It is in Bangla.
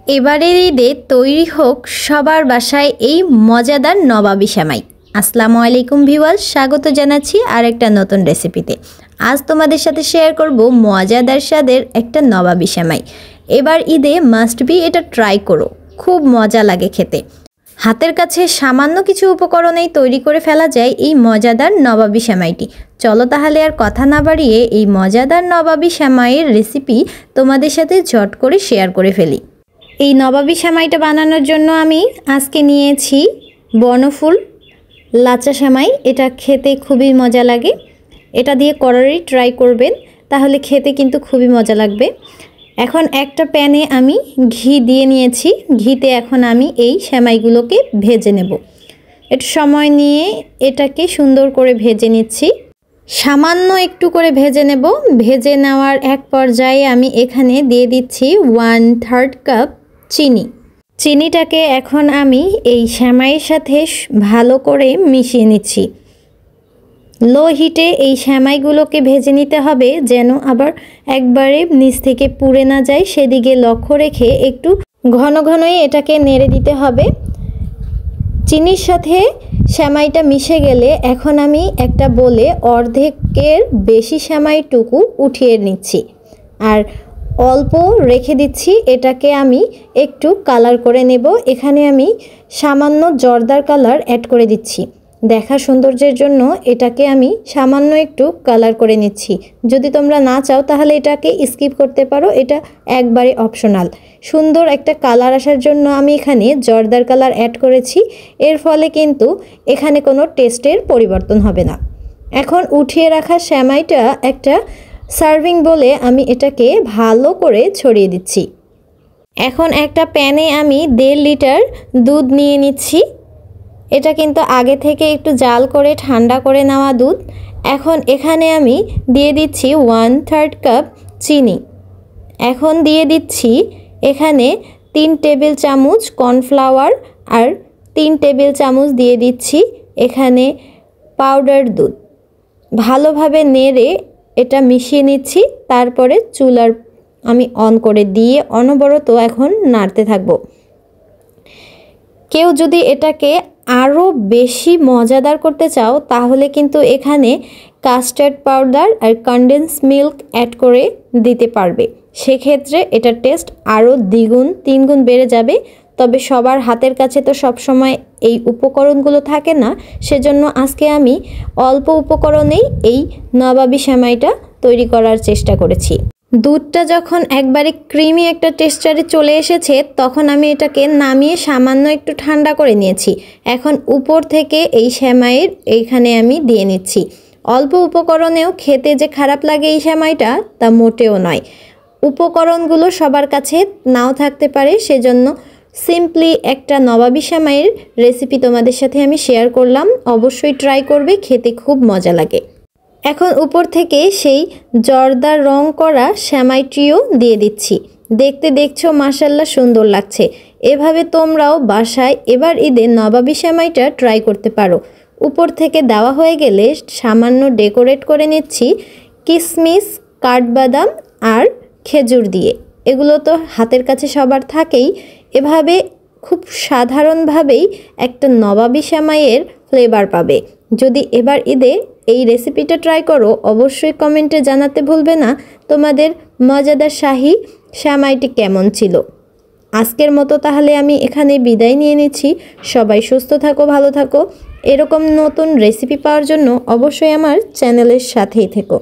এবারের ঈদে তৈরি হোক সবার বাসায় এই মজাদার নবাবী সেমাই। আসসালামু আলাইকুম ভিউয়ার্স, স্বাগত জানাচ্ছি আরেকটা নতুন রেসিপিতে। আজ তোমাদের সাথে শেয়ার করব মজাদার স্বাদের একটা নবাবী সেমাই। এবার ঈদে মাস্ট বি এটা ট্রাই করো, খুব মজা লাগে খেতে। হাতের কাছে সামান্য কিছু উপকরণেই তৈরি করে ফেলা যায় এই মজাদার নবাবী সেমাইটি। চলো তাহলে আর কথা না বাড়িয়ে এই মজাদার নবাবী সেমাইয়ের রেসিপি তোমাদের সাথে ঝট করে শেয়ার করে ফেলি। এই নবাবী সেমাইটা বানানোর জন্য আমি আজকে নিয়েছি বনফুল লাচা সেমাই। এটা খেতে খুবই মজা লাগে। এটা দিয়ে করারই ট্রাই করবেন, তাহলে খেতে কিন্তু খুবই মজা লাগবে। এখন একটা প্যানে আমি ঘি দিয়ে নিয়েছি। ঘিতে এখন আমি এই সেমাইগুলোকে ভেজে নেব। একটু সময় নিয়ে এটাকে সুন্দর করে ভেজে নিচ্ছি। সামান্য একটু করে ভেজে নেব। ভেজে নেওয়ার এক পর্যায়ে আমি এখানে দিয়ে দিচ্ছি 1/3 কাপ চিনি। চিনিটাকে এখন আমি এই সেমাইয়ের সাথে ভালো করে মিশিয়ে নিচ্ছি। লো হিটে এই সেমাইগুলোকে ভেজে নিতে হবে, যেন আবার একবারে নিচ থেকে পুড়ে না যায়, সেদিকে লক্ষ্য রেখে একটু ঘন ঘনই এটাকে নেড়ে দিতে হবে। চিনির সাথে সেমাইটা মিশে গেলে এখন আমি একটা বলে অর্ধেকের বেশি সেমাইটুকু উঠিয়ে নিচ্ছি আর অল্প রেখে দিচ্ছি। এটাকে আমি একটু কালার করে নেব। এখানে আমি সামান্য জর্দার কালার অ্যাড করে দিচ্ছি। দেখা সৌন্দর্যের জন্য এটাকে আমি সামান্য একটু কালার করে নিচ্ছি। যদি তোমরা না চাও তাহলে এটাকে স্কিপ করতে পারো, এটা একবারে অপশনাল। সুন্দর একটা কালার আসার জন্য আমি এখানে জর্দার কালার অ্যাড করেছি। এর ফলে কিন্তু এখানে কোনো টেস্টের পরিবর্তন হবে না। এখন উঠিয়ে রাখা সেমাইটা একটা সার্ভিং বলে আমি এটাকে ভালো করে ছড়িয়ে দিচ্ছি। এখন একটা প্যানে আমি 1.5 লিটার দুধ নিয়ে নিচ্ছি। এটা কিন্তু আগে থেকে একটু জাল করে ঠান্ডা করে নেওয়া দুধ। এখন এখানে আমি দিয়ে দিচ্ছি 1/3 কাপ চিনি। এখন দিয়ে দিচ্ছি এখানে 3 টেবিল চামচ কর্নফ্লাওয়ার আর 3 টেবিল চামচ দিয়ে দিচ্ছি এখানে পাউডার দুধ। ভালোভাবে নেড়ে এটা মিশিয়ে নিচ্ছি। তারপরে চুলার আমি অন করে দিয়ে অনবরত এখন নাড়তে থাকবো। কেউ যদি এটাকে আরও বেশি মজাদার করতে চাও তাহলে কিন্তু এখানে কাস্টার্ড পাউডার আর কনডেন্স মিল্ক অ্যাড করে দিতে পারবে। সেক্ষেত্রে এটার টেস্ট আরও দ্বিগুণ 3 গুণ বেড়ে যাবে। তবে সবার হাতের কাছে তো সবসময় এই উপকরণগুলো থাকে না, সেজন্য আজকে আমি অল্প উপকরণেই এই নবাবী সেমাইটা তৈরি করার চেষ্টা করেছি। দুধটা যখন একবারে ক্রিমি একটা টেক্সচারে চলে এসেছে তখন আমি এটাকে নামিয়ে সামান্য একটু ঠান্ডা করে নিয়েছি। এখন উপর থেকে এই সেমাইয়ের এইখানে আমি দিয়ে নিচ্ছি। অল্প উপকরণেও খেতে যে খারাপ লাগে এই সেমাইটা তা মোটেও নয়। উপকরণগুলো সবার কাছে নাও থাকতে পারে, সেজন্য সিম্পলি একটা নবাবী সেমাইয়ের রেসিপি তোমাদের সাথে আমি শেয়ার করলাম। অবশ্যই ট্রাই করবে, খেতে খুব মজা লাগে। এখন উপর থেকে সেই জর্দার রং করা সেমাইটিও দিয়ে দিচ্ছি। দেখছো মাশাআল্লাহ সুন্দর লাগছে। এভাবে তোমরাও বাসায় এবার ঈদে নবাবী সেমাইটা ট্রাই করতে পারো। উপর থেকে দেওয়া হয়ে গেলে সামান্য ডেকোরেট করে নিচ্ছি কিশমিশ, কাঠবাদাম আর খেজুর দিয়ে। এগুলো তো হাতের কাছে সবার থাকেই। এভাবে খুব সাধারণভাবেই একটা নবাবী সেমাইয়ের ফ্লেভার পাবে। যদি এবার ঈদে এই রেসিপিটা ট্রাই করো, অবশ্যই কমেন্টে জানাতে ভুলবে না তোমাদের মজাদার শাহী সেমাইটি কেমন ছিল। আজকের মতো তাহলে আমি এখানে বিদায় নিয়ে নিচ্ছি। সবাই সুস্থ থাকো, ভালো থাকো। এরকম নতুন রেসিপি পাওয়ার জন্য অবশ্যই আমার চ্যানেলের সাথেই থেকো।